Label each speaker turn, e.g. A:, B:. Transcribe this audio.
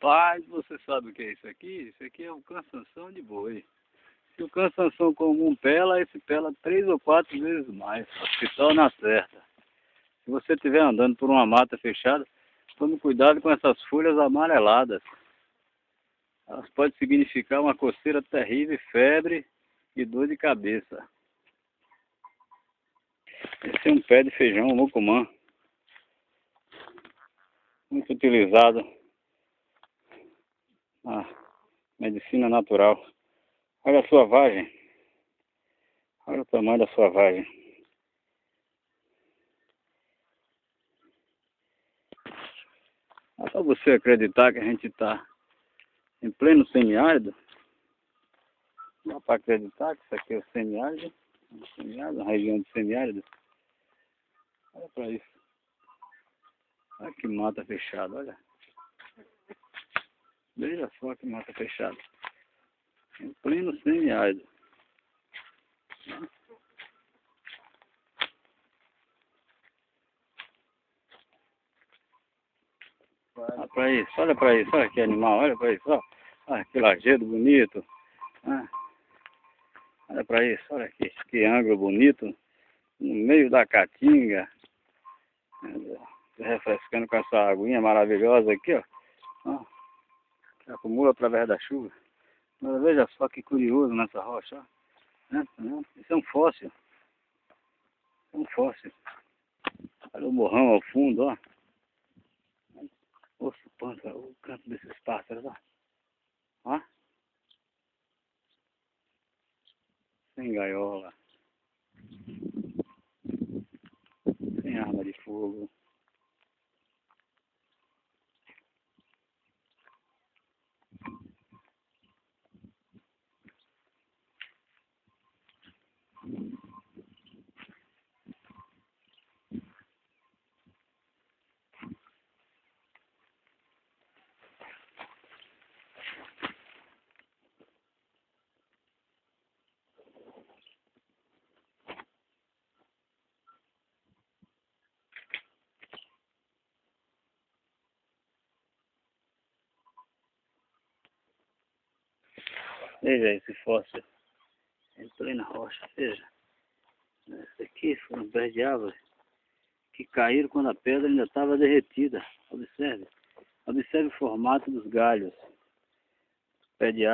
A: Rapaz, você sabe o que é isso aqui? Isso aqui é um cansanção de boi. Se o cansanção comum pela, esse pela 3 ou 4 vezes mais. Se torna certa. Se você estiver andando por uma mata fechada, tome cuidado com essas folhas amareladas. Elas podem significar uma coceira terrível, febre e dor de cabeça. Esse é um pé de feijão mucumã, muito utilizado na medicina natural. Olha a sua vagem. Olha o tamanho da sua vagem. É só você acreditar que a gente está em pleno semiárido. Dá para acreditar que isso aqui é o semiárido. A região do semiárido. Olha para isso. Olha que mata fechada, olha. Veja só que mata fechada. Em pleno semiárido. Olha para isso, olha que animal, olha para isso, ó. Olha que lajedo bonito. Ah, olha para isso, olha aqui, que ângulo bonito. No meio da caatinga. Refrescando com essa aguinha maravilhosa aqui, ó. Ó, que acumula através da chuva. Mas veja só que curioso nessa rocha, ó. Isso é um fóssil. É um fóssil. Olha o morrão ao fundo, ó. Osso, pança, o canto desses pássaros, ó. Ó. Sem gaiola. Sem arma de fogo. Veja esse fóssil em plena rocha, veja. Esse aqui foram pés de árvore que caíram quando a pedra ainda estava derretida. Observe. Observe o formato dos galhos. Pé de árvore.